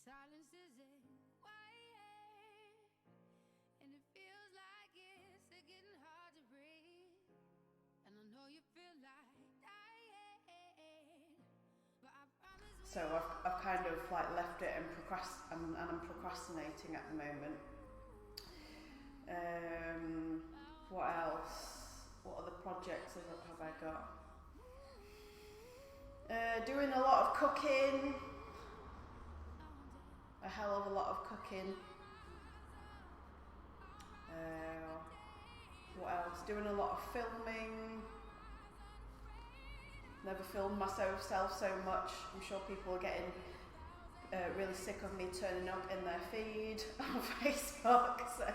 silence isn't quiet, and it feels like it's getting hard to breathe. And I know you feel like dying, but I promise. So I've kind of like left it and I'm procrastinating at the moment. What else? What other projects have I got? Doing a lot of cooking. A hell of a lot of cooking. What else? Doing a lot of filming. Never filmed myself so much. I'm sure people are getting really sick of me turning up in their feed on Facebook. So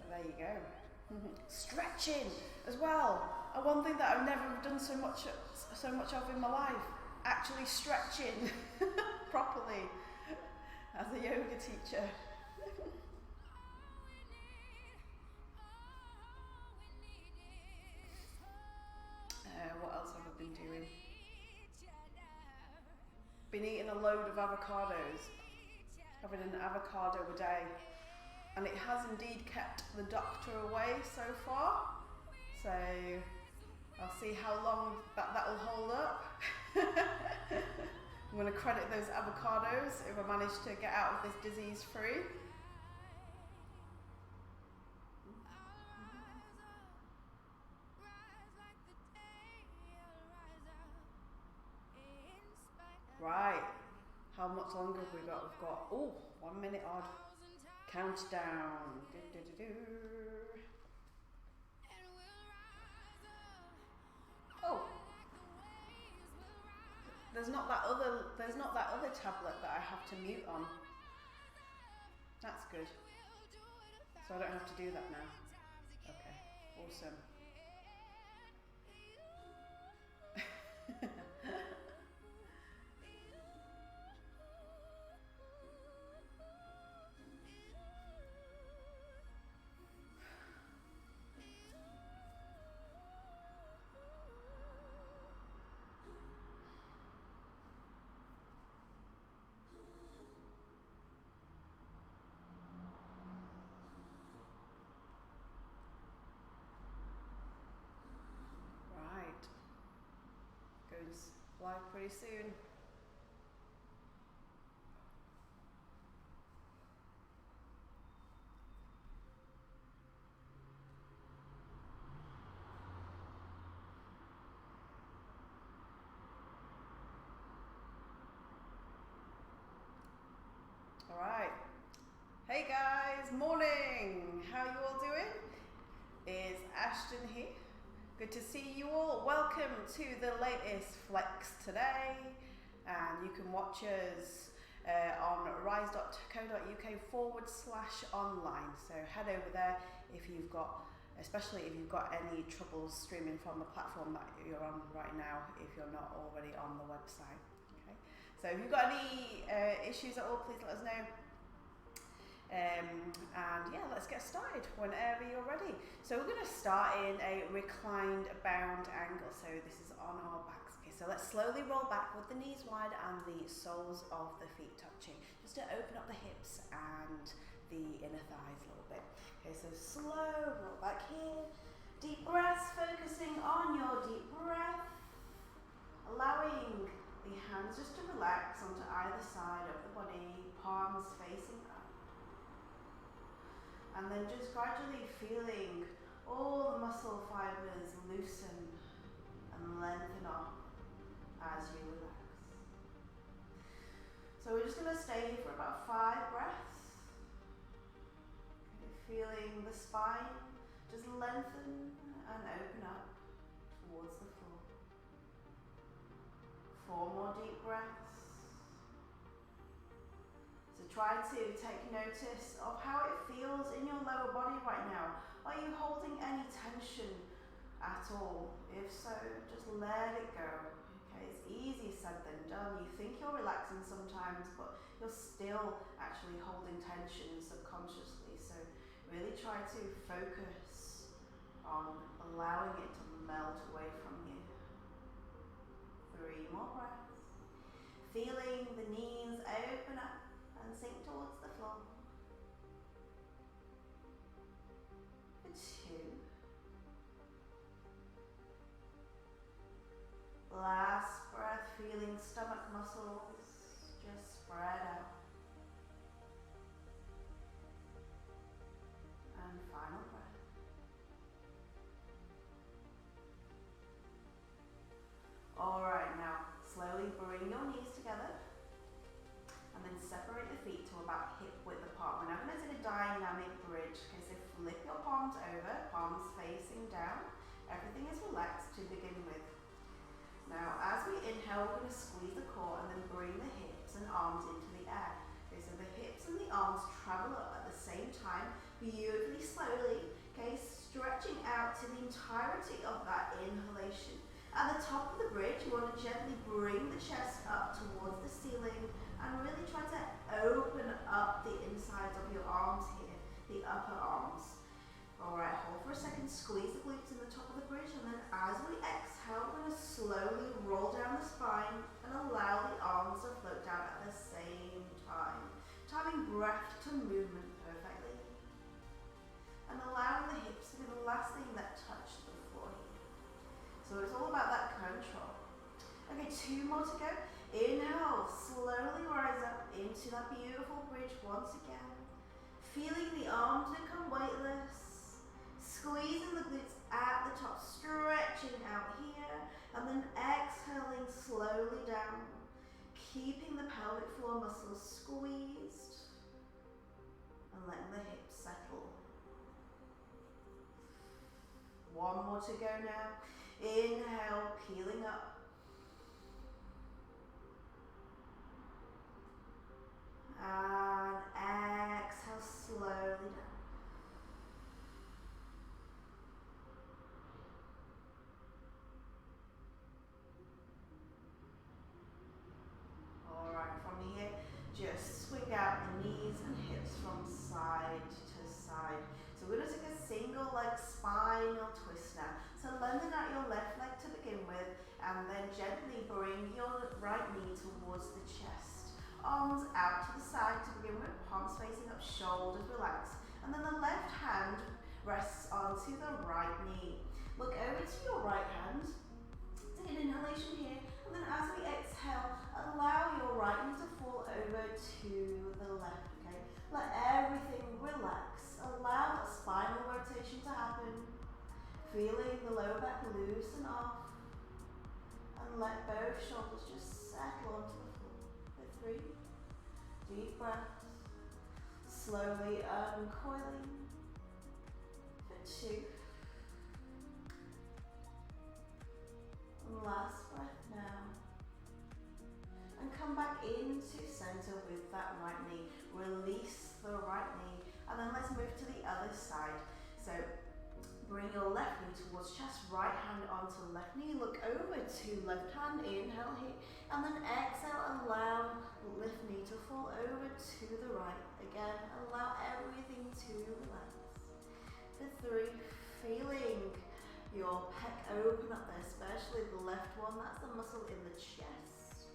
there you go. Stretching as well. And one thing that I've never done so much of in my life. Actually stretching properly as a yoga teacher. What else have I been doing? Been eating a load of avocados. Having an avocado a day. And it has indeed kept the doctor away so far. So I'll see how long that will hold up. I'm going to credit those avocados if I manage to get out of this disease free. Right, how much longer have we got? We've got, 1 minute odd. Countdown. Oh, there's not that other tablet that I have to mute on. That's good. So I don't have to do that now. Okay, awesome. Goes live pretty soon. All right. Hey guys, morning. How you all doing? It's Ashton here. Good to see you all. Welcome to the latest Flex today, and you can watch us on rise.co.uk/online. So head over there if you've got, especially if you've got any trouble streaming from the platform that you're on right now, if you're not already on the website. Okay. So if you've got any issues at all, please let us know. And yeah, let's get started whenever you're ready. So we're going to start in a reclined bound angle. So this is on our backs. Okay, so let's slowly roll back with the knees wide and the soles of the feet touching, just to open up the hips and the inner thighs a little bit. Okay, so slow roll back here. Deep breaths, focusing on your deep breath, allowing the hands just to relax onto either side of the body, palms facing up. And then just gradually feeling all the muscle fibers loosen and lengthen up as you relax. So we're just going to stay here for about 5 breaths. Okay, feeling the spine just lengthen and open up towards the floor. 4 more deep breaths. Try to take notice of how it feels in your lower body right now. Are you holding any tension at all? If so, just let it go. Okay, it's easier said than done. You think you're relaxing sometimes, but you're still actually holding tension subconsciously. So really try to focus on allowing it to melt away from you. 3 more breaths. Last breath, feeling stomach muscles just spread out. And final breath. Alright, now slowly bring your knees together and then separate the feet to about hip width apart. We're now going to take a dynamic bridge. Okay, so flip your palms over, palms facing down. Everything is relaxed to begin with. Now, as we inhale, we're going to squeeze the core and then bring the hips and arms into the air. Okay, so the hips and the arms travel up at the same time, beautifully slowly. Okay, stretching out to the entirety of that inhalation. At the top of the bridge, you want to gently bring the chest up towards the ceiling and really try to open up the insides of your arms here, the upper arms. Alright, hold for a second, squeeze the glutes in the top of the bridge, and then as we exhale, we're going to slowly roll down the spine and allow the arms to float down at the same time. Timing breath to movement perfectly. And allowing the hips to be the last thing that touch the floor here. So it's all about that control. Okay, 2 more to go. Inhale, slowly rise up into that beautiful bridge once again. Feeling the arms become weightless. Squeezing the glutes at the top, stretching out here, and then exhaling slowly down, keeping the pelvic floor muscles squeezed, and letting the hips settle. 1 more to go now. Inhale, peeling up. And exhale slowly down. Alright, from here, just swing out the knees and hips from side to side. So we're going to take a single leg spinal twist now. So lengthen out your left leg to begin with, and then gently bring your right knee towards the chest. Arms out to the side to begin with, palms facing up, shoulders relaxed. And then the left hand rests onto the right knee. Look over to your right hand. Take an inhalation here, and then as we exhale, allow your right knee to fall over to the left, okay? Let everything relax. Allow that spinal rotation to happen. Feeling the lower back loosen off. And let both shoulders just settle onto the floor. For 3 deep breaths. Slowly uncoiling. For 2. Last breath now. And come back into center with that right knee. Release the right knee. And then let's move to the other side. So bring your left knee towards chest, right hand onto left knee. Look over to left hand. Inhale here. And then exhale, allow left knee to fall over to the right. Again, allow everything to relax. For 3, feeling your pec open up there, especially the left one. That's the muscle in the chest,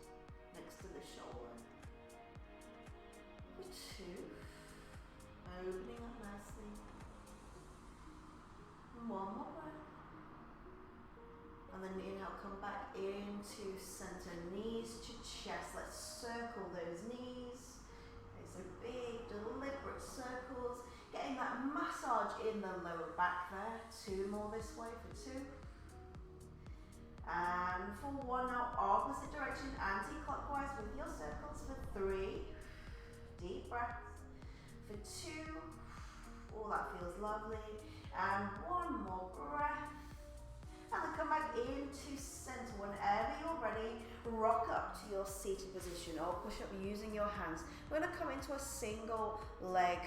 next to the shoulder. For 2, opening up nicely. And 1 more breath. And then inhale, come back into center, knees to chest. Let's circle those knees. Okay, so big, deliberate circles. Getting that massage in the lower back there. 2 more this way for 2. And for 1 now, opposite direction, anti-clockwise with your circles for 3. Deep breaths. For 2. Oh, that feels lovely. And 1 more breath. And then come back into center. Whenever you're ready, rock up to your seated position or push up using your hands. We're going to come into a single leg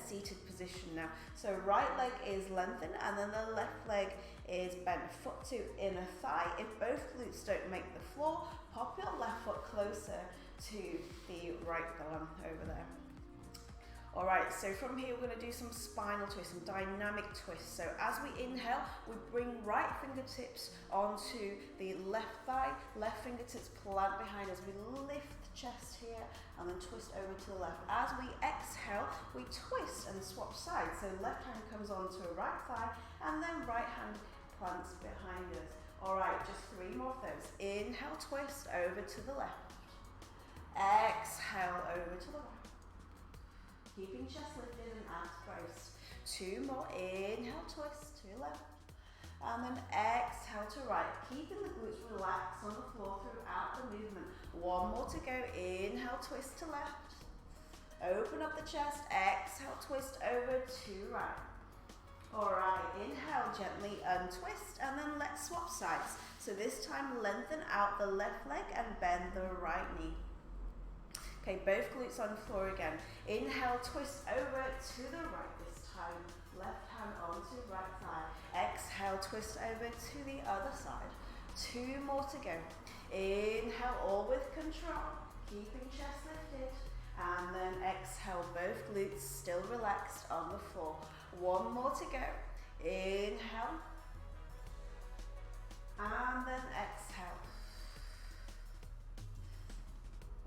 seated position now. So right leg is lengthened and then the left leg is bent. Foot to inner thigh. If both glutes don't make the floor, pop your left foot closer to the right one over there. Alright, so from here we're going to do some spinal twists, some dynamic twists. So as we inhale, we bring right fingertips onto the left thigh, left fingertips plant behind us. We lift the chest here and then twist over to the left. As we exhale, we twist and swap sides. So left hand comes onto a right thigh and then right hand plants behind us. All right, just 3 more of those. Inhale, twist over to the left. Exhale, over to the right. Keeping chest lifted and abs braced. 2 more. Inhale, twist to left. And then exhale to right. Keeping the glutes relaxed on the floor throughout the movement. 1 more to go. Inhale, twist to left. Open up the chest. Exhale, twist over to right. Alright, inhale, gently untwist, and then let's swap sides. So this time, lengthen out the left leg and bend the right knee. Okay, both glutes on the floor again. Inhale, twist over to the right this time. Left hand onto right thigh. Exhale, twist over to the other side. 2 more to go. Inhale, all with control. Keeping chest lifted. And then exhale, both glutes still relaxed on the floor. 1 more to go. Inhale. And then exhale.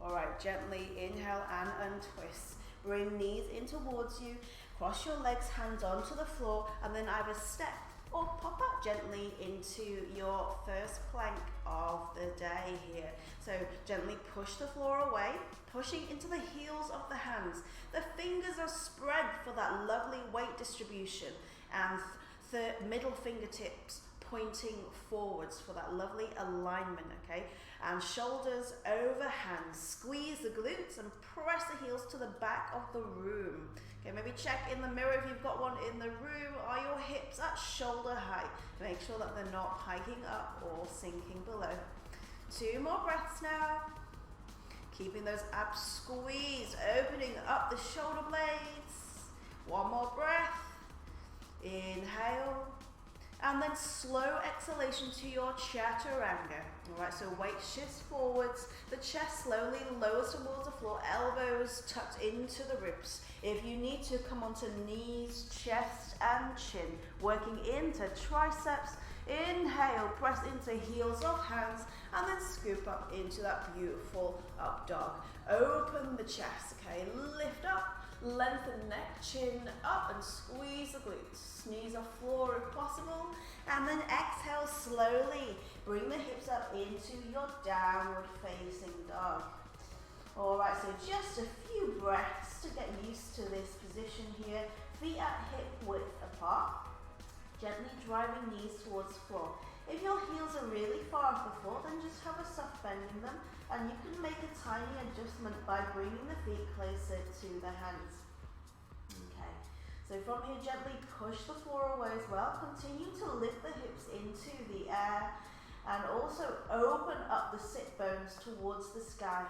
Alright, gently inhale and untwist. Bring knees in towards you. Cross your legs, hands onto the floor, and then either step or pop up gently into your first plank of the day here. So gently push the floor away, pushing into the heels of the hands. The fingers are spread for that lovely weight distribution, and middle fingertips pointing forwards for that lovely alignment, okay? And shoulders over hands. Squeeze the glutes and press the heels to the back of the room. Okay, maybe check in the mirror if you've got one in the room. Are your hips at shoulder height? Make sure that they're not hiking up or sinking below. 2 more breaths now. Keeping those abs squeezed, opening up the shoulder blades. 1 more breath. Inhale. And then slow exhalation to your chaturanga. Alright, so weight shifts forwards, the chest slowly lowers towards the floor, elbows tucked into the ribs. If you need to, come onto knees, chest and chin, working into triceps. Inhale, press into heels of hands, and then scoop up into that beautiful up dog. Open the chest, okay, lift up, lengthen neck, chin up, and squeeze the glutes. Knees off floor if possible, and then exhale slowly. Bring the hips up into your downward facing dog. Alright, so just a few breaths to get used to this position here. Feet at hip width apart. Gently driving knees towards floor. If your heels are really far off the floor, then just have a soft bend in them, and you can make a tiny adjustment by bringing the feet closer to the hands. Okay, so from here, gently push the floor away as well. Continue to lift the hips into the air, and also open up the sit bones towards the sky.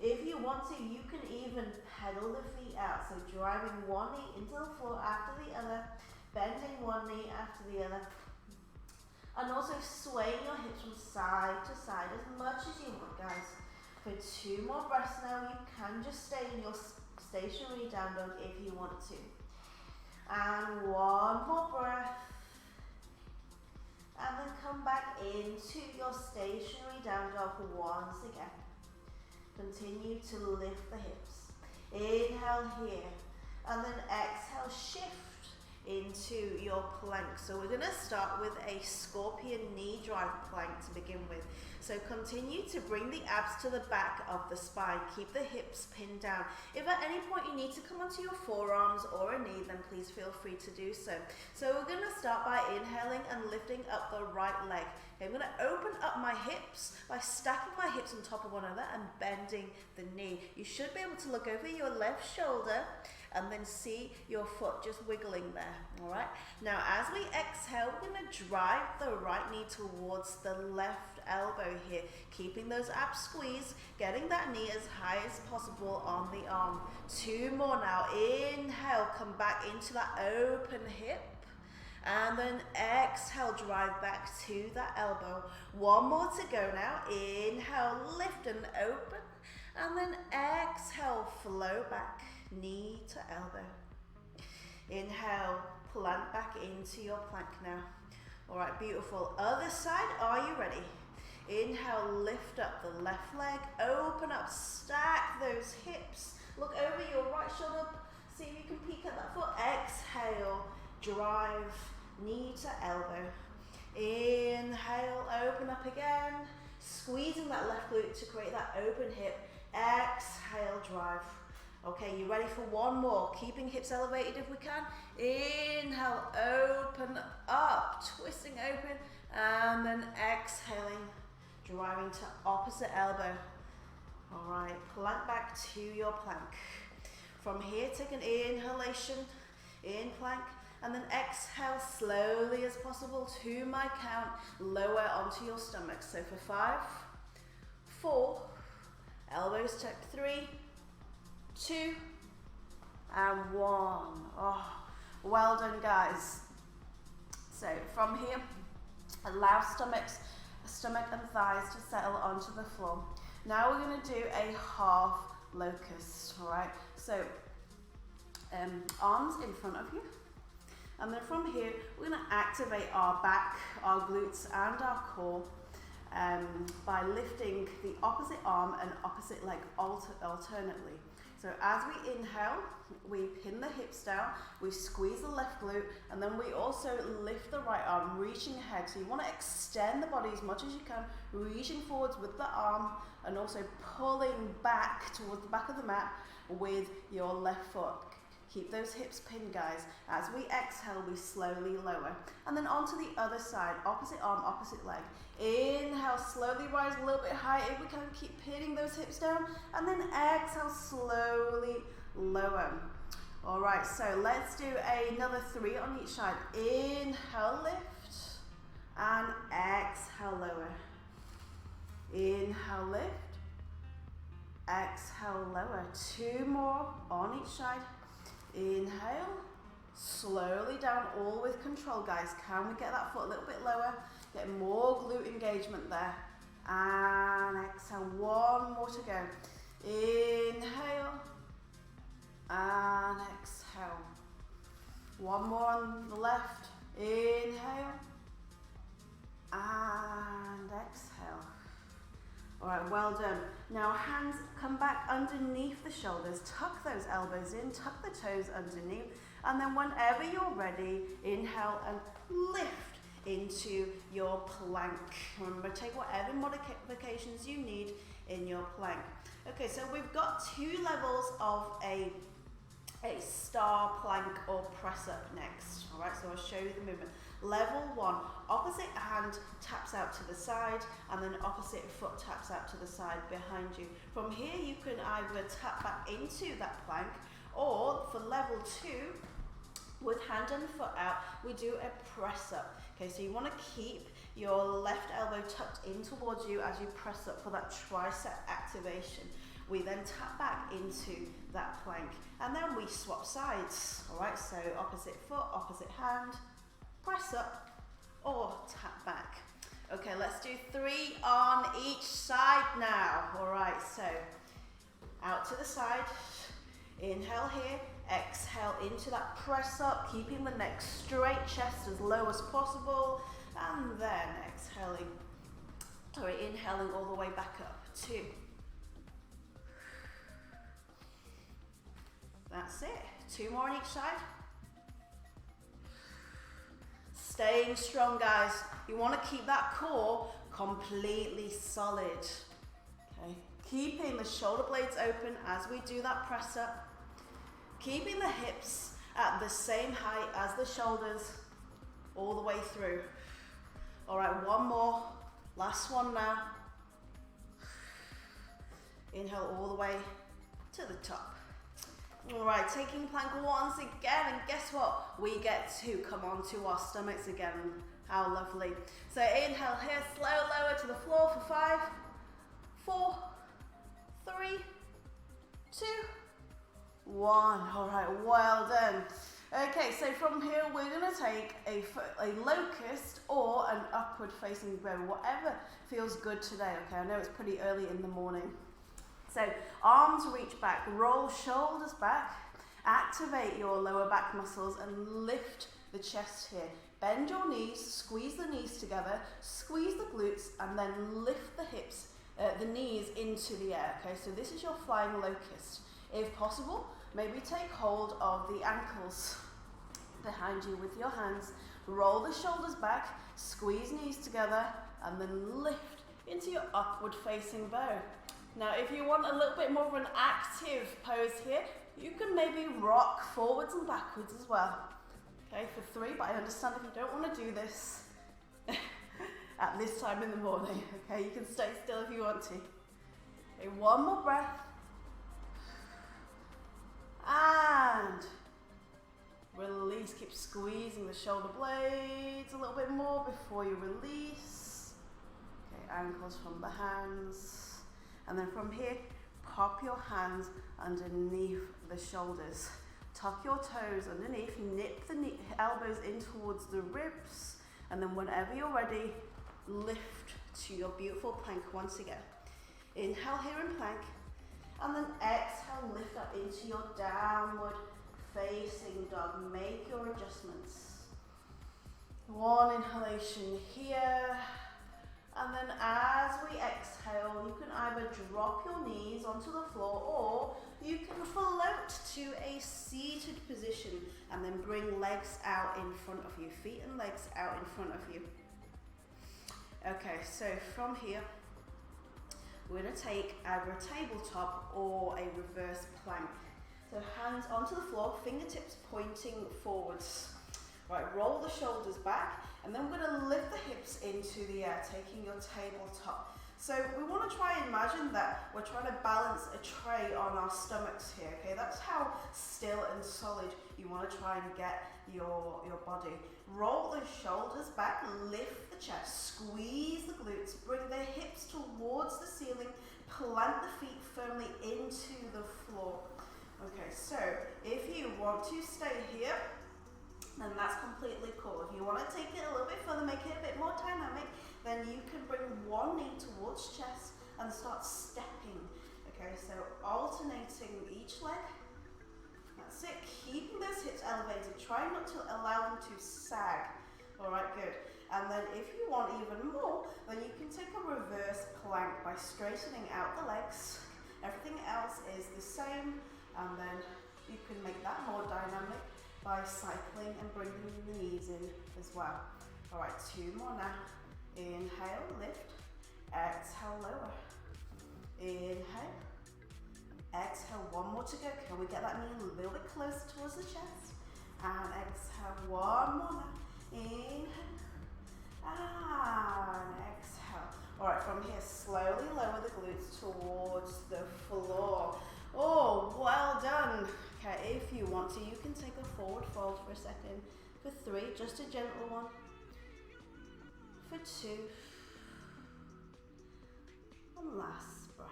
If you want to, you can even pedal the feet out, so driving one knee into the floor after the other, bending one knee after the other, and also swaying your hips from side to side as much as you want, guys. For 2 more breaths now. You can just stay in your stationary down dog if you want to. And 1 more breath. And then come back into your stationary down dog once again. Continue to lift the hips. Inhale here, and then exhale, shift into your plank. So we're going to start with a scorpion knee drive plank to begin with. So continue to bring the abs to the back of the spine. Keep the hips pinned down. If at any point you need to come onto your forearms or a knee, then please feel free to do so. So we're going to start by inhaling and lifting up the right leg. Okay, I'm going to open up my hips by stacking my hips on top of one another and bending the knee. You should be able to look over your left shoulder and then see your foot just wiggling there. All right. Now, as we exhale, we're going to drive the right knee towards the left elbow here, keeping those abs squeezed, getting that knee as high as possible on the arm. 2 more now. Inhale, come back into that open hip. And then exhale, drive back to that elbow. 1 more to go now. Inhale, lift and open. And then exhale, flow back, knee to elbow. Inhale, plant back into your plank now. All right, beautiful. Other side, are you ready? Inhale, lift up the left leg, open up, stack those hips. Look over your right shoulder, see if you can peek at that foot. Exhale, drive, knee to elbow. Inhale, open up again. Squeezing that left glute to create that open hip. Exhale, drive. Okay, you ready for one more? Keeping hips elevated if we can. Inhale, open up, twisting open, and then exhaling, driving to opposite elbow. All right, plank back to your plank. From here, take an inhalation, in plank, and then exhale slowly as possible to my count, lower onto your stomach. So for 5, 4, elbows tucked, 3, 2, and 1. Oh, well done, guys. So from here, allow stomach and thighs to settle onto the floor. Now we're going to do a half locust, all right? So arms in front of you. And then from here, we're going to activate our back, our glutes, and our core by lifting the opposite arm and opposite leg alternately. So as we inhale, we pin the hips down, we squeeze the left glute, and then we also lift the right arm, reaching ahead. So you want to extend the body as much as you can, reaching forwards with the arm, and also pulling back towards the back of the mat with your left foot. Keep those hips pinned, guys. As we exhale, we slowly lower. And then onto the other side, opposite arm, opposite leg. Inhale, slowly rise a little bit higher. If we can, keep pinning those hips down. And then exhale, slowly lower. All right, so let's do another 3 on each side. Inhale, lift. And exhale, lower. Inhale, lift. Exhale, lower. 2 more on each side. Inhale, slowly down, all with control, guys. Can we get that foot a little bit lower? Get more glute engagement there. And exhale, 1 more to go. Inhale, and exhale. 1 more on the left. Inhale, and exhale. All right, well done. Now hands come back underneath the shoulders, tuck those elbows in, tuck the toes underneath, and then whenever you're ready, inhale and lift into your plank. Remember, take whatever modifications you need in your plank. Okay, so we've got 2 levels of a star plank or press up next. All right, so I'll show you the movement. Level 1, opposite hand taps out to the side, and then opposite foot taps out to the side behind you. From here, you can either tap back into that plank, or for level 2, with hand and foot out, we do a press up. Okay, so you want to keep your left elbow tucked in towards you as you press up for that tricep activation. We then tap back into that plank, and then we swap sides. All right, so opposite foot, opposite hand, press up or tap back. Okay, let's do 3 on each side now. All right, so out to the side, inhale here, exhale into that press up, keeping the neck straight, chest as low as possible, and then inhaling all the way back up. 2. That's it. 2 more on each side. Staying strong, guys. You want to keep that core completely solid. Okay. Keeping the shoulder blades open as we do that press up. Keeping the hips at the same height as the shoulders all the way through. All right, 1 more. Last one now. Inhale all the way to the top. All right, taking plank once again, and guess what? We get to come onto our stomachs again. How lovely. So inhale here, slow lower to the floor for 5, 4, 3, 2, 1. All right, well done. Okay, so from here, we're gonna take a locust or an upward facing bow, whatever feels good today, okay? I know it's pretty early in the morning. So arms reach back, roll shoulders back, activate your lower back muscles and lift the chest here. Bend your knees, squeeze the knees together, squeeze the glutes, and then lift the hips, the knees into the air, okay? So this is your flying locust. If possible, maybe take hold of the ankles behind you with your hands. Roll the shoulders back, squeeze knees together, and then lift into your upward facing bow. Now, if you want a little bit more of an active pose here, you can maybe rock forwards and backwards as well. Okay, for 3, but I understand if you don't want to do this at this time in the morning. Okay, you can stay still if you want to. Okay, one more breath. And release. Keep squeezing the shoulder blades a little bit more before you release. Okay, ankles from the hands. And then from here, pop your hands underneath the shoulders. Tuck your toes underneath, nip the elbows in towards the ribs, and then whenever you're ready, lift to your beautiful plank once again. Inhale here in plank, and then exhale, lift up into your downward facing dog. Make your adjustments. One inhalation here, and then as we exhale, you can either drop your knees onto the floor or you can float to a seated position and then bring legs out in front of you, feet and legs out in front of you. Okay, so from here, we're going to take either a tabletop or a reverse plank. So hands onto the floor, fingertips pointing forwards. Right, roll the shoulders back, and then we're going to lift the hips into the air, taking your tabletop. So we want to try and imagine that we're trying to balance a tray on our stomachs here, okay? That's how still and solid you want to try and get your body. Roll the shoulders back, lift the chest, squeeze the glutes, bring the hips towards the ceiling, plant the feet firmly into the floor. Okay, so if you want to stay here, then that's completely cool. If you want to take it a little bit further, make it a bit more dynamic, then you can bring one knee towards chest and start stepping. Okay, so alternating each leg. That's it. Keeping those hips elevated. Try not to allow them to sag. All right, good. And then if you want even more, then you can take a reverse plank by straightening out the legs. Everything else is the same, and then you can make that more dynamic by cycling and bringing the knees in as well. All right, 2 more now. Inhale, lift. Exhale, lower. Inhale. Exhale, 1 more to go. Can we get that knee a little bit closer towards the chest? And exhale, 1 more now. Inhale. And exhale. All right, from here, slowly lower the glutes towards the floor. Oh, well done. Okay, if you want to, you can take a forward fold for a second. For 3, just a gentle one. For 2. And last breath.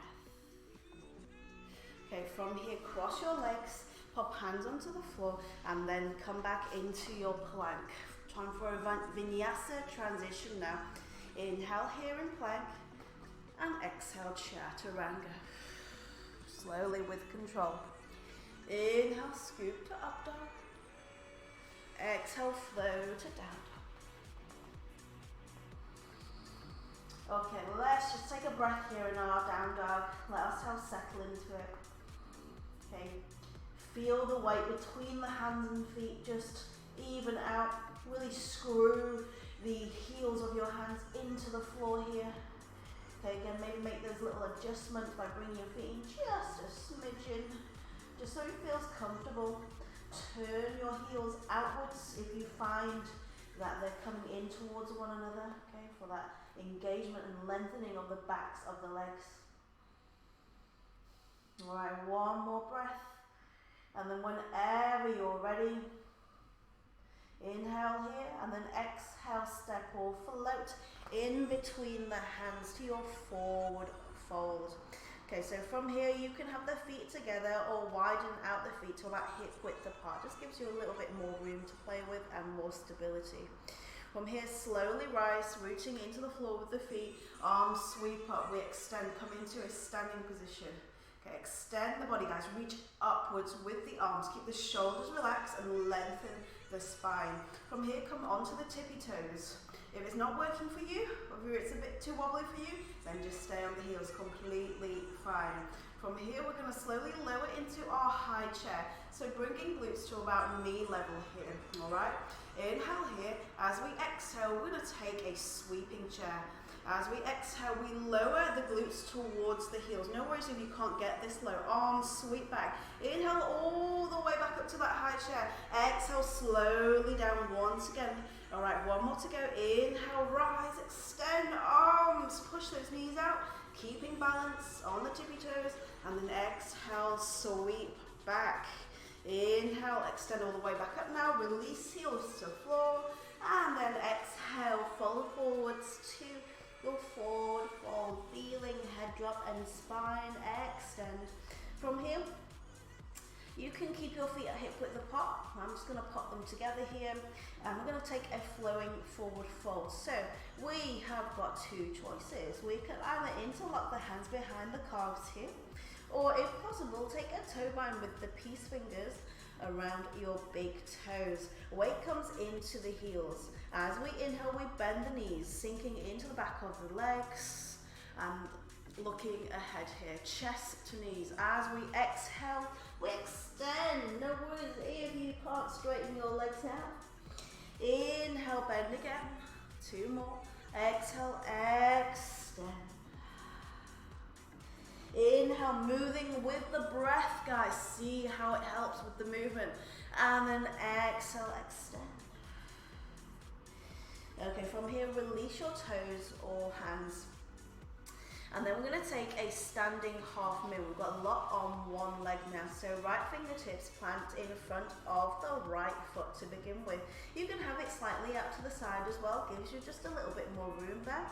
Okay, from here, cross your legs, pop hands onto the floor, and then come back into your plank. Time for a vinyasa transition now. Inhale here in plank, and exhale, chaturanga. Slowly with control. Inhale, scoop to up dog. Exhale, flow to down dog. Okay, let's just take a breath here in our down dog. Let ourselves settle into it. Okay, feel the weight between the hands and feet just even out. Really screw the heels of your hands into the floor here. Okay, again, maybe make those little adjustments by bringing your feet in just a smidgen, just so it feels comfortable. Turn your heels outwards if you find that they're coming in towards one another, okay, for that engagement and lengthening of the backs of the legs. All right, 1 more breath. And then whenever you're ready, inhale here, and then exhale, step or float in between the hands to your forward fold. Okay, so from here you can have the feet together or widen out the feet till that hip width apart. Just gives you a little bit more room to play with and more stability. From here, slowly rise, reaching into the floor with the feet, arms sweep up, we extend, come into a standing position. Okay, extend the body, guys, reach upwards with the arms, keep the shoulders relaxed and lengthen the spine. From here, come onto the tippy toes. If it's not working for you, or if it's a bit too wobbly for you, then just stay on the heels, completely fine. From here, we're going to slowly lower into our high chair. So bringing glutes to about knee level here, all right? Inhale here. As we exhale, we're going to take a sweeping chair. As we exhale, we lower the glutes towards the heels. No worries if you can't get this low. Arms sweep back. Inhale all the way back up to that high chair. Exhale slowly down once again. All right, one more to go. Inhale, rise, extend arms. Push those knees out, keeping balance on the tippy toes. And then exhale, sweep back. Inhale, extend all the way back up now. Release heels to floor. And then exhale, fold forwards to go forward, fold, feeling head drop and spine extend. From here, you can keep your feet at hip width apart. I'm just going to pop them together here, and we're going to take a flowing forward fold. So we have got two choices. We can either interlock the hands behind the calves here, or if possible, take a toe bind with the peace fingers around your big toes. Weight comes into the heels. As we inhale, we bend the knees, sinking into the back of the legs and looking ahead here, chest to knees. As we exhale, we extend. No worries if you can't straighten your legs out. Inhale, bend again. Two more. Exhale, extend. Inhale, moving with the breath, guys. See how it helps with the movement. And then exhale, extend. Okay, from here, release your toes or hands. And then we're going to take a standing half moon. We've got a lot on one leg now. So right fingertips plant in front of the right foot to begin with. You can have it slightly out to the side as well. Gives you just a little bit more room there.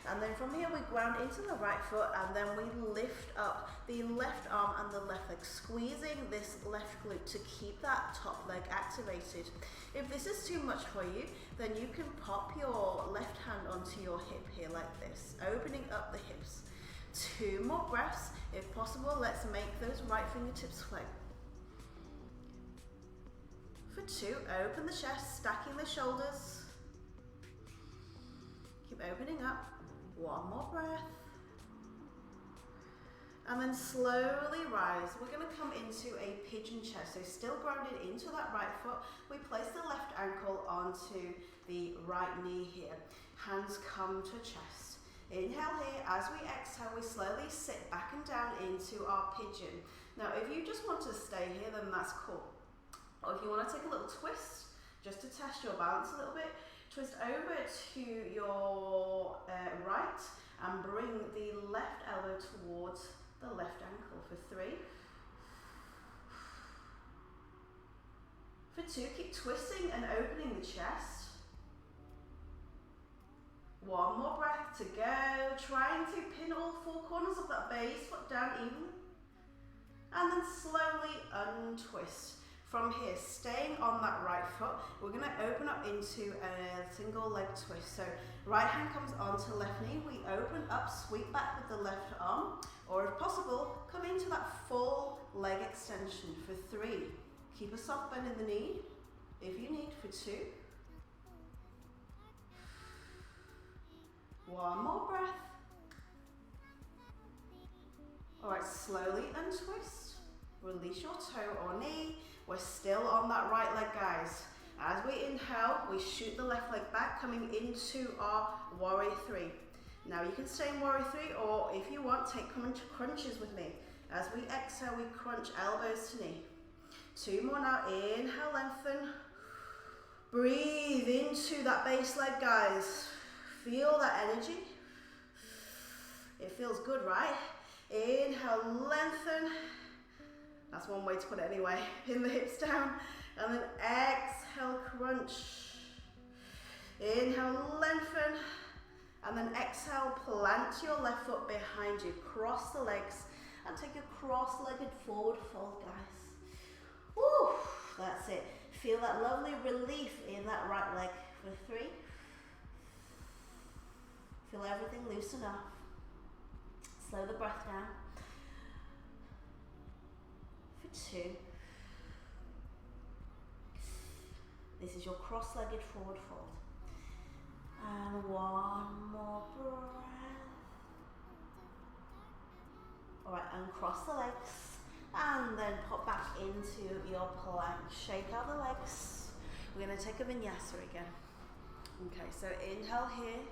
And then from here we ground into the right foot, and then we lift up the left arm and the left leg, squeezing this left glute to keep that top leg activated. If this is too much for you, then you can pop your left hand onto your hip here like this, opening up the hips. Two more breaths. If possible, let's make those right fingertips flow. For two, open the chest, stacking the shoulders. Keep opening up. One more breath. And then slowly rise. We're going to come into a pigeon chair. So still grounded into that right foot. We place the left ankle onto the right knee here. Hands come to chest. Inhale here. As we exhale, we slowly sit back and down into our pigeon. Now, if you just want to stay here, then that's cool. Or if you want to take a little twist, just to test your balance a little bit, twist over to your right and bring the left elbow towards the left ankle for three. For two, keep twisting and opening the chest. One more breath to go. Trying to pin all four corners of that base foot down evenly. And then slowly untwist. From here, staying on that right foot, we're going to open up into a single leg twist. So right hand comes onto left knee. We open up, sweep back with the left arm. Or if possible, come into that full leg extension for three. Keep a soft bend in the knee if you need for two. One more breath. All right, slowly untwist. Release your toe or knee. We're still on that right leg, guys. As we inhale, we shoot the left leg back, coming into our warrior three. Now you can stay in warrior three, or if you want, take crunches with me. As we exhale, we crunch elbows to knee. Two more now. Inhale, lengthen. Breathe into that base leg, guys. Feel that energy. It feels good, right? Inhale, lengthen. That's one way to put it anyway. Pin the hips down. And then exhale, crunch. Inhale, lengthen. And then exhale, plant your left foot behind you. Cross the legs and take a cross-legged forward fold, guys. Woo! That's it. Feel that lovely relief in that right leg for three. Feel everything loosen up. Slow the breath down. For two. This is your cross-legged forward fold. And one more breath. Alright, uncross the legs and then pop back into your plank. Shake out the legs. We're going to take a vinyasa again. Okay, so inhale here,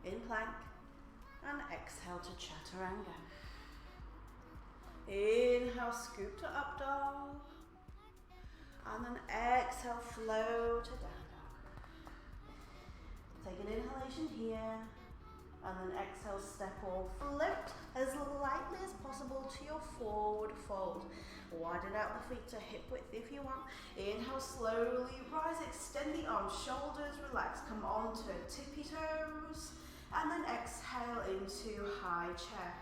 in plank, and exhale to chaturanga. Inhale, scoop to up dog, and then exhale, flow to down dog. Take an inhalation here, and then exhale, step or float as lightly as possible to your forward fold. Widen out the feet to hip width if you want. Inhale, slowly rise, extend the arms, shoulders relax, come onto tippy toes, and then exhale into high chair.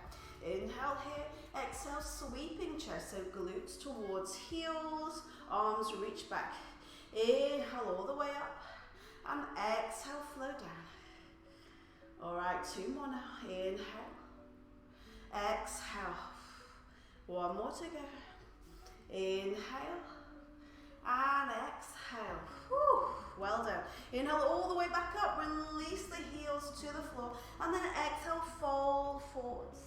Inhale here, exhale, sweeping chest, so glutes towards heels, arms reach back. Inhale all the way up, and exhale, flow down. Alright, 2 more now. Inhale, exhale, 1 more to go. Inhale, and exhale. Whew, well done. Inhale all the way back up, release the heels to the floor, and then exhale, fold forwards.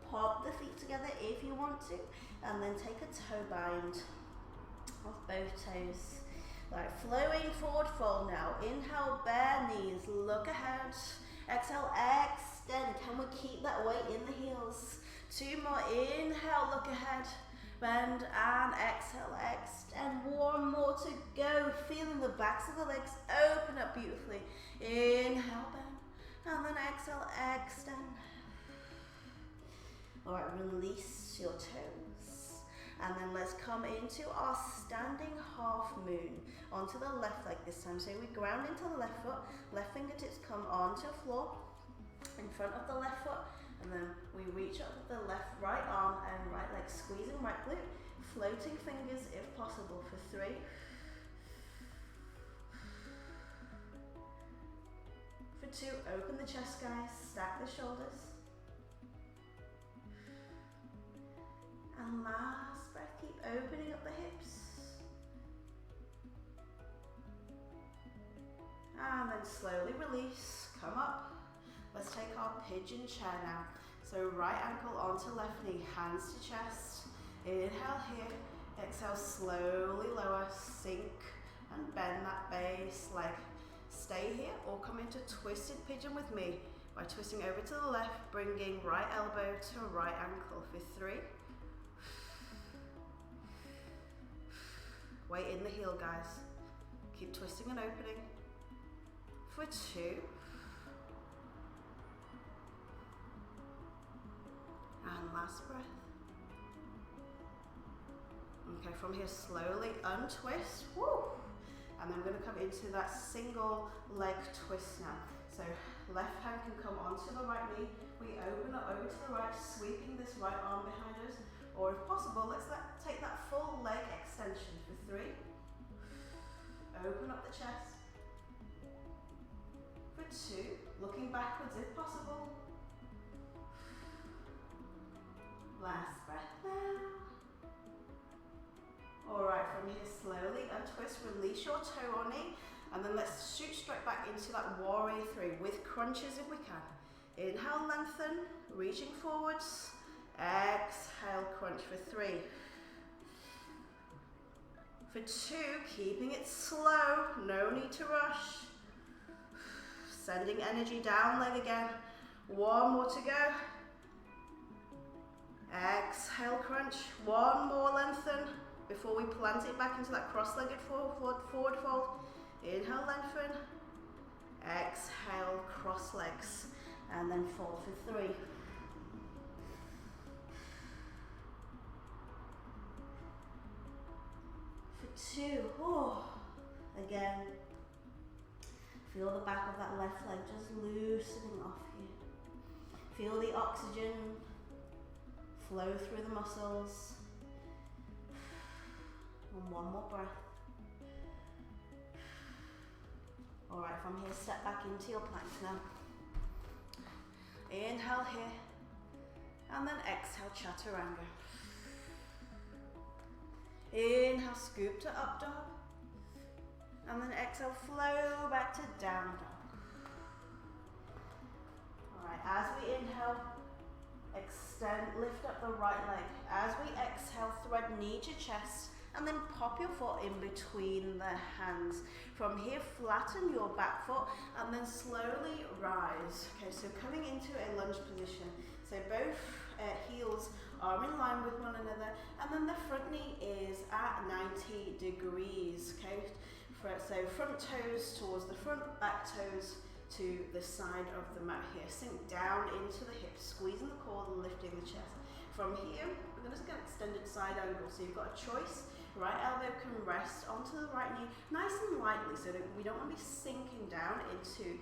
Pop the feet together if you want to, and then take a toe bind of both toes. Right, flowing forward fold now. Inhale, bare knees, look ahead. Exhale, extend. Can we keep that weight in the heels? 2 more. Inhale, look ahead. Bend and exhale, extend. 1 more to go. Feeling the backs of the legs open up beautifully. Inhale, bend, and then exhale, extend. Alright, release your toes. And then let's come into our standing half moon. Onto the left leg this time. So we ground into the left foot. Left fingertips come onto the floor. In front of the left foot. And then we reach up with the left, right arm and right leg. Squeezing right glute. Floating fingers if possible for 3. For 2, open the chest, guys. Stack the shoulders. And last breath, keep opening up the hips. And then slowly release, come up. Let's take our pigeon chair now. So right ankle onto left knee, hands to chest. Inhale here, exhale, slowly lower, sink and bend that base leg. Stay here or come into twisted pigeon with me by twisting over to the left, bringing right elbow to right ankle for 3. Weight in the heel, guys. Keep twisting and opening. For 2. And last breath. Okay, from here slowly untwist. Woo! And then we're going to come into that single leg twist now. So left hand can come onto the right knee. We open up over to the right, sweeping this right arm behind us. Or if possible, let's take that full leg extension for 3. Open up the chest. For 2, looking backwards if possible. Last breath now. Alright, from here slowly untwist, release your toe or knee, and then let's shoot straight back into that warrior 3 with crunches if we can. Inhale, lengthen, reaching forwards. Exhale, crunch for 3. For 2, keeping it slow, no need to rush. Sending energy down leg again. 1 more to go. Exhale, crunch. 1 more, lengthen before we plant it back into that cross-legged forward fold. Inhale, lengthen. Exhale, cross legs, and then fold for 3. For 2. Oh. Again, feel the back of that left leg just loosening off here. Feel the oxygen flow through the muscles. And 1 more breath. Alright, from here, step back into your plank now. Inhale here, and then exhale, chaturanga. Inhale, scoop to up dog, and then exhale, flow back to down dog. Alright, as we inhale, extend lift up the right leg. As we exhale, thread knee to chest, and then pop your foot in between the hands. From here, flatten your back foot, and then slowly rise. Okay, so coming into a lunge position. So both heels are in line with one another, and then the front knee is at 90 degrees. Okay, so front toes towards the front, back toes to the side of the mat here. Sink down into the hips, squeezing the core, lifting the chest. From here, we're going to get an extended side angle. So you've got a choice. Right elbow can rest onto the right knee, nice and lightly, so that we don't want to be sinking down into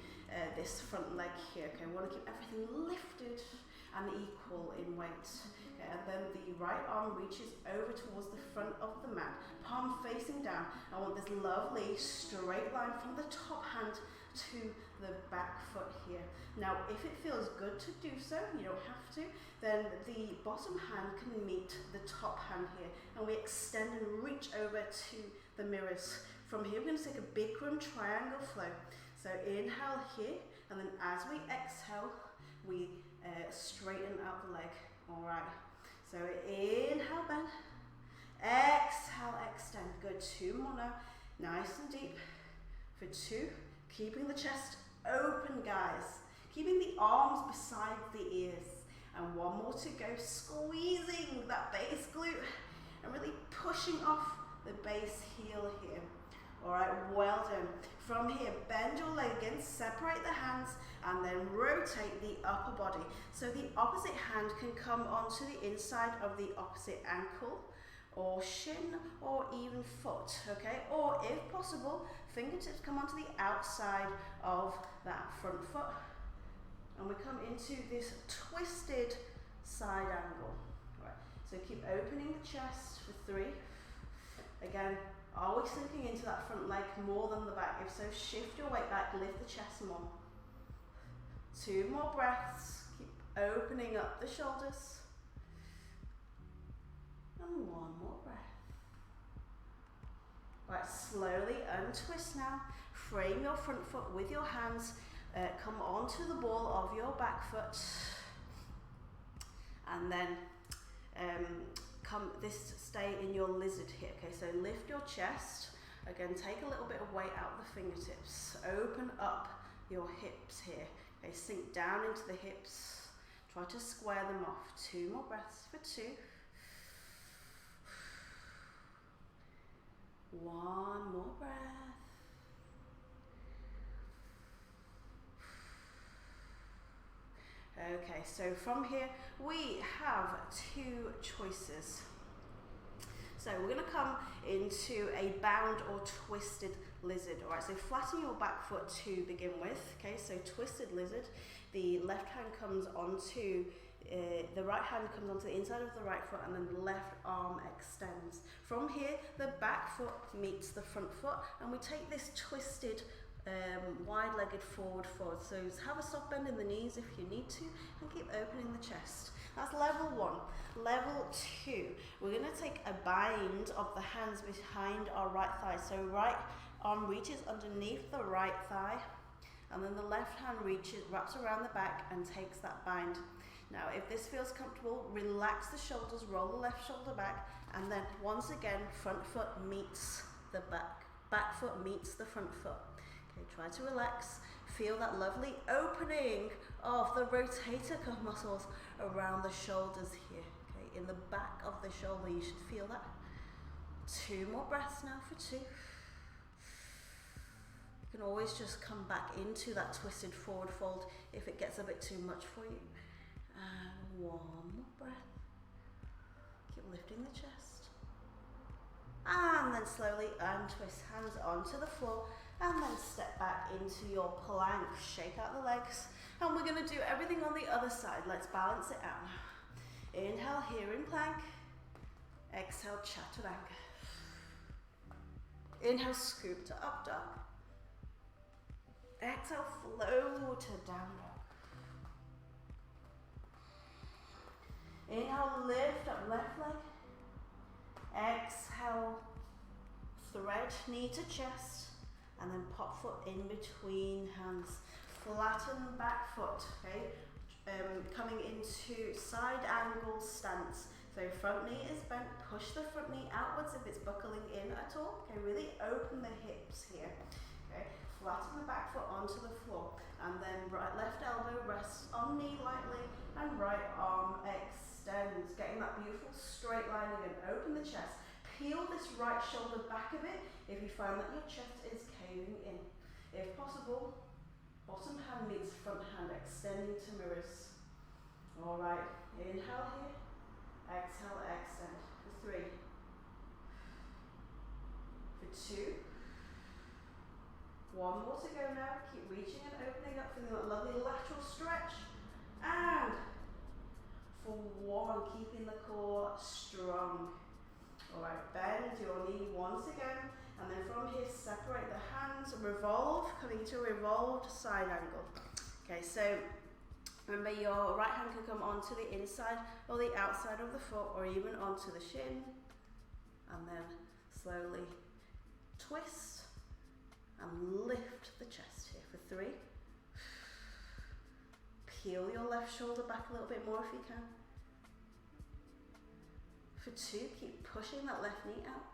this front leg here. Okay, we want to keep everything lifted and equal in weight. Okay, and then the right arm reaches over towards the front of the mat, palm facing down. I want this lovely straight line from the top hand to the back foot here. Now, if it feels good to do so, you don't have to, then the bottom hand can meet the top hand here, and we extend and reach over to the mirrors. From here, we're going to take a Bikram triangle flow. So inhale here, and then as we exhale, we straighten out the leg. All right. So inhale, bend. Exhale, extend. Good. 2 more now. Nice and deep. For 2. Keeping the chest open, guys. Keeping the arms beside the ears. And 1 more to go. Squeezing that base glute and really pushing off the base heel here. All right, well done. From here, bend your leg again, separate the hands, and then rotate the upper body. So the opposite hand can come onto the inside of the opposite ankle, or shin, or even foot, okay? Or if possible, fingertips come onto the outside of that front foot. And we come into this twisted side angle. All right, so keep opening the chest for 3. Again, always sinking into that front leg more than the back. If so, shift your weight back, lift the chest more. 2 more breaths. Keep opening up the shoulders. And 1 more breath. Right, slowly untwist now. Frame your front foot with your hands. Come onto the ball of your back foot. And then stay in your lizard here. Okay, so lift your chest. Again, take a little bit of weight out of the fingertips. Open up your hips here. Okay, sink down into the hips. Try to square them off. 2 more breaths for 2. 1 more breath. Okay, so from here we have 2 choices. So we're going to come into a bound or twisted lizard. All right, so flatten your back foot to begin with. Okay, so twisted lizard. The left hand comes onto the right hand comes onto the inside of the right foot, and then the left arm extends. From here, the back foot meets the front foot, and we take this twisted wide-legged forward fold. So have a soft bend in the knees if you need to, and keep opening the chest. That's level 1. Level 2, we're going to take a bind of the hands behind our right thigh. So right arm reaches underneath the right thigh, and then the left hand wraps around the back and takes that bind. Now, if this feels comfortable, relax the shoulders, roll the left shoulder back, and then once again, front foot meets the back foot meets the front foot. Okay, try to relax. Feel that lovely opening of the rotator cuff muscles around the shoulders here. Okay, in the back of the shoulder, you should feel that. 2 more breaths now for 2. You can always just come back into that twisted forward fold if it gets a bit too much for you. And 1 more breath. Keep lifting the chest. And then slowly untwist, hands onto the floor, and then step back into your plank. Shake out the legs. And we're going to do everything on the other side. Let's balance it out. Inhale here in plank. Exhale, chaturanga. Inhale, scoop to up dog. Exhale, flow to down dog. Inhale, lift up left leg. Exhale, thread knee to chest, and then pop foot in between hands. Flatten back foot, okay? coming into side angle stance. So front knee is bent, push the front knee outwards if it's buckling in at all. Okay, really open the hips here. Okay, flatten the back foot onto the floor, and then left elbow rests on knee lightly, and right arm extends, getting that beautiful straight line again. Open the chest, peel this right shoulder back a bit if you find that your chest is caving in. If possible, bottom hand meets front hand, extending to mirrors. All right, inhale here, exhale, extend for 3, for 2, 1 more to go now. Keep reaching and opening up, feeling that lovely lateral stretch, and for 1, keeping the core strong. All right, bend your knee once again, and then from here separate the hands, revolve, coming to revolved side angle. Okay, so remember your right hand can come onto the inside or the outside of the foot, or even onto the shin, and then slowly twist and lift the chest here for 3. Peel your left shoulder back a little bit more if you can. For 2, keep pushing that left knee out.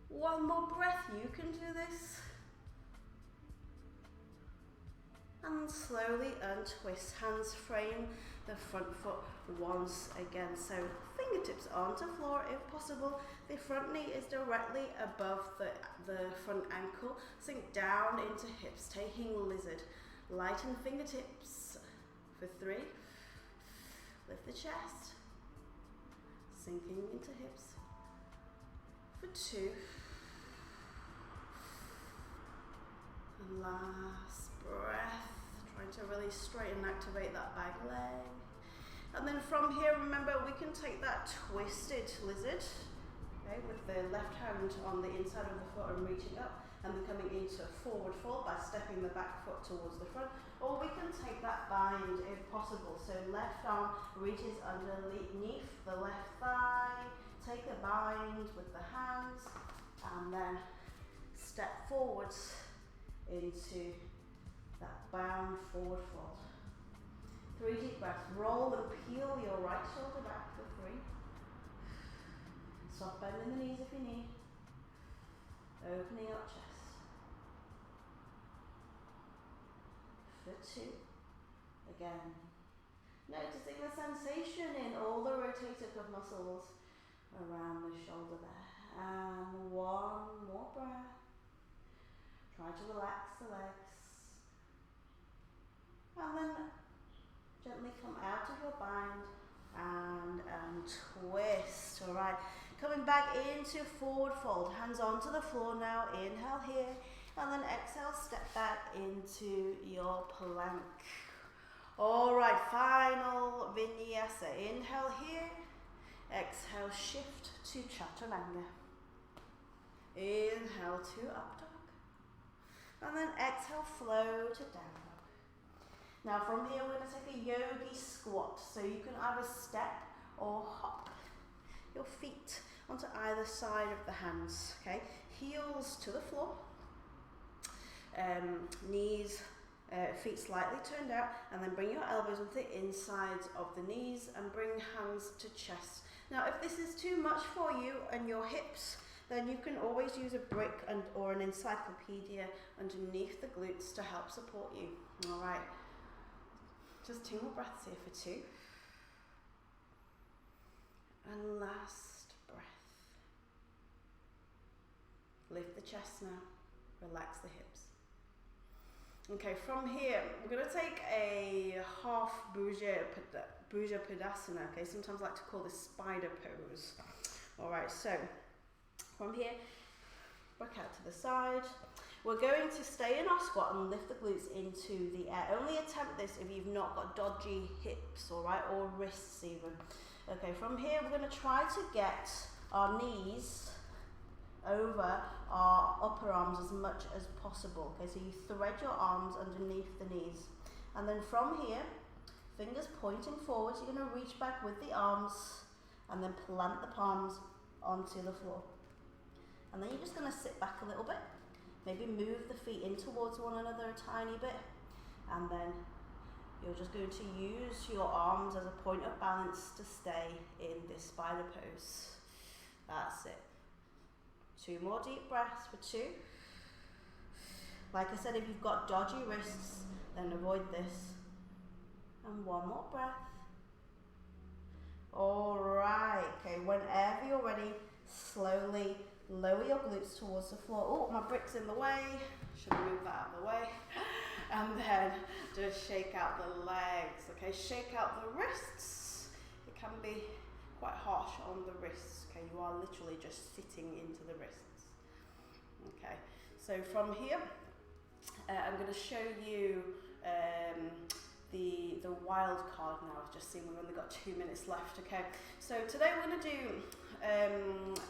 1 more breath, you can do this. And slowly untwist, hands frame the front foot once again. So fingertips onto floor if possible. The front knee is directly above the front ankle. Sink down into hips, taking lizard. Lighten fingertips for 3. Lift the chest. Sinking into hips for 2. And last breath. Trying to really straighten and activate that back leg. And then from here, remember, we can take that twisted lizard, okay, with the left hand on the inside of the foot and reaching up, and then coming into a forward fold by stepping the back foot towards the front. Or we can take that bind if possible. So left arm reaches underneath the left thigh, take the bind with the hands, and then step forwards into that bound forward fold. 3 deep breaths. Roll and peel your right shoulder back for 3. Soft bend in the knees if you need. Opening up chest. For 2. Again. Noticing the sensation in all the rotator cuff muscles around the shoulder there. And 1 more breath. Try to relax the legs. And then gently come out of your bind and twist. All right, coming back into forward fold. Hands onto the floor now. Inhale here, and then exhale, step back into your plank. All right, final vinyasa. Inhale here, exhale, shift to chaturanga. Inhale to up dog, and then exhale, flow to down dog. Now from here, we're going to take a yogi squat. So you can either step or hop your feet onto either side of the hands. Okay, heels to the floor, knees, feet slightly turned out, and then bring your elbows onto the insides of the knees and bring hands to chest. Now, if this is too much for you and your hips, then you can always use a brick or an encyclopedia underneath the glutes to help support you. All right. Just 2 more breaths here for 2. And last breath. Lift the chest now. Relax the hips. Okay, from here, we're going to take a half Bhuja Padasana. Okay, sometimes I like to call this spider pose. All right, so from here, back out to the side. We're going to stay in our squat and lift the glutes into the air. Only attempt this if you've not got dodgy hips, all right, or wrists even. Okay, from here we're going to try to get our knees over our upper arms as much as possible. Okay, so you thread your arms underneath the knees. And then from here, fingers pointing forwards, you're going to reach back with the arms and then plant the palms onto the floor. And then you're just going to sit back a little bit. Maybe move the feet in towards one another a tiny bit, and then You're just going to use your arms as a point of balance to stay in this spider pose. That's it. 2 more deep breaths for 2. Like I said, if you've got dodgy wrists, then avoid this. And 1 more breath. Alright, okay, whenever you're ready, slowly lower your glutes towards the floor. Oh, my brick's in the way. Should have moved that out of the way. And then just shake out the legs, okay? Shake out the wrists. It can be quite harsh on the wrists, okay? You are literally just sitting into the wrists. Okay, so from here, I'm going to show you the wild card now. I've just seen we've only got 2 minutes left, okay? So today we're going to do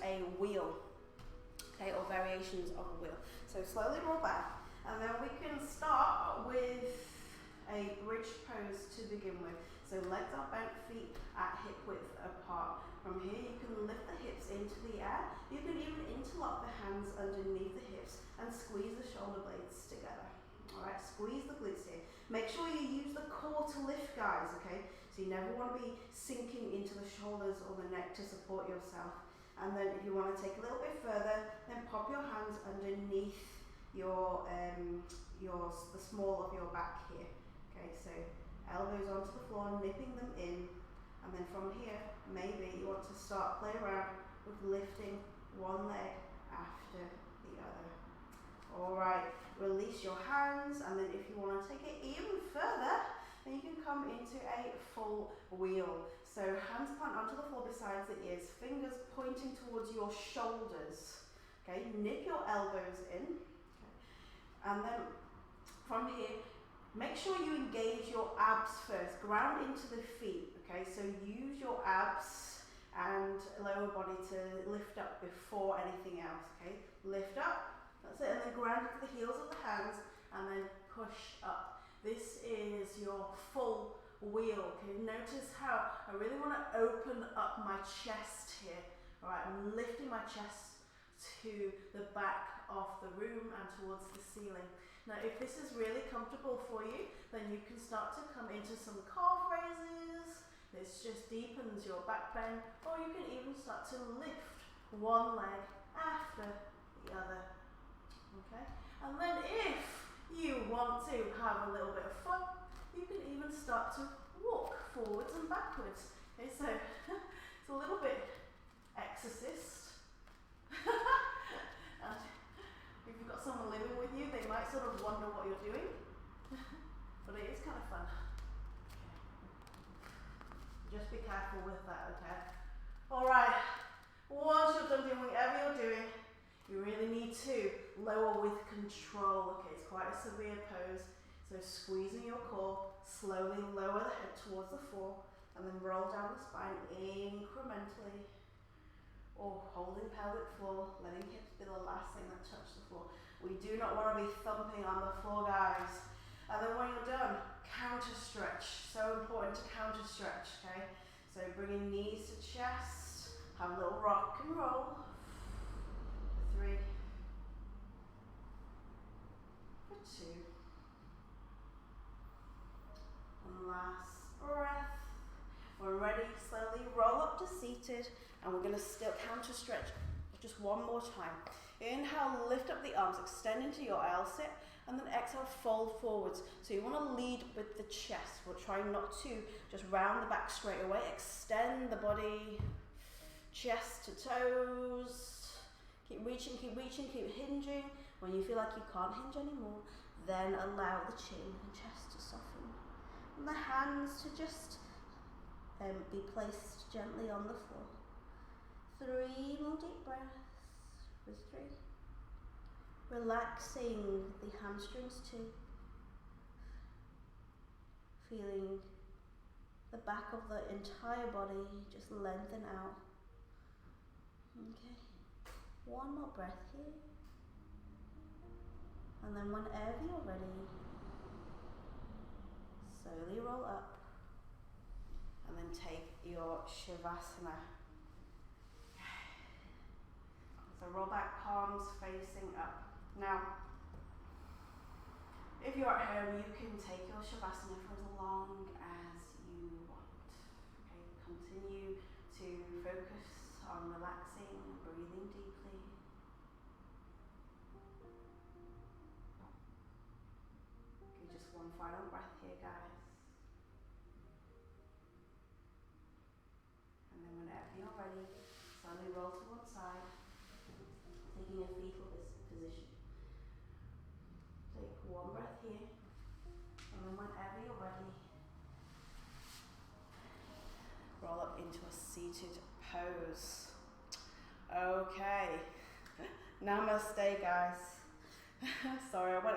a wheel, okay, or variations of a wheel. So slowly roll back. And then we can start with a bridge pose to begin with. So legs are bent, feet at hip width apart. From here you can lift the hips into the air. You can even interlock the hands underneath the hips and squeeze the shoulder blades together. Alright, squeeze the glutes here. Make sure you use the core to lift, guys, okay? So you never want to be sinking into the shoulders or the neck to support yourself. And then if you want to take a little bit further, then pop your hands underneath the small of your back here. Okay, so elbows onto the floor, nipping them in, and then from here, maybe you want to start play around with lifting one leg after the other. Alright, release your hands, and then if you want to take it even further, then you can come into a full wheel. So hands plant onto the floor besides the ears, fingers pointing towards your shoulders. Okay, nip your elbows in. And then from here, make sure you engage your abs first. Ground into the feet, okay? So use your abs and lower body to lift up before anything else, okay? Lift up, that's it, and then ground into the heels of the hands, and then push up. This is your full wheel, okay? Notice how I really want to open up my chest here. All right, I'm lifting my chest to the back of the room and towards the ceiling. Now if this is really comfortable for you, then you can start to come into some calf raises. This just deepens your back bend, or you can even start to lift one leg after the other. Okay, and then if you want to have a little bit of fun, you can even start to walk forwards and backwards. Okay, so it's a little bit exorcist. And if you've got someone living with you, they might sort of wonder what you're doing. But it is kind of fun. Okay. Just be careful with that, okay? Alright, once you're done doing whatever you're doing, you really need to lower with control. Okay, it's quite a severe pose. So squeezing your core, slowly lower the head towards the floor, and then roll down the spine incrementally. Or holding pelvic floor, letting hips be the last thing that touch the floor. We do not want to be thumping on the floor, guys. And then when you're done, counter stretch. So important to counter stretch, okay? So bringing knees to chest, have a little rock and roll. For 3, for 2. And last breath. We're ready, slowly roll up to seated, and we're going to still counter stretch just one more time. Inhale, lift up the arms, extend into your L sit, and then exhale, fold forwards. So you want to lead with the chest. We're trying not to just round the back straight away. Extend the body, chest to toes. Keep reaching, keep hinging. When you feel like you can't hinge anymore, then allow the chin and chest to soften. And the hands to just be placed gently on the floor. 3 more deep breaths. For 3. Relaxing the hamstrings too. Feeling the back of the entire body just lengthen out. Okay. 1 more breath here. And then whenever you're ready, slowly roll up. And then take your Shavasana. So roll back, palms facing up. Now, If you're at home, you can take your Shavasana for as long as you want. Okay, continue to focus on relaxing and breathing deeply. Okay, just one final breath here, guys. And then whenever you're ready, slowly roll to one side, taking a fetal position. Take one breath here, and then whenever you're ready, roll up into a seated pose. Okay, namaste, guys. Sorry, I went a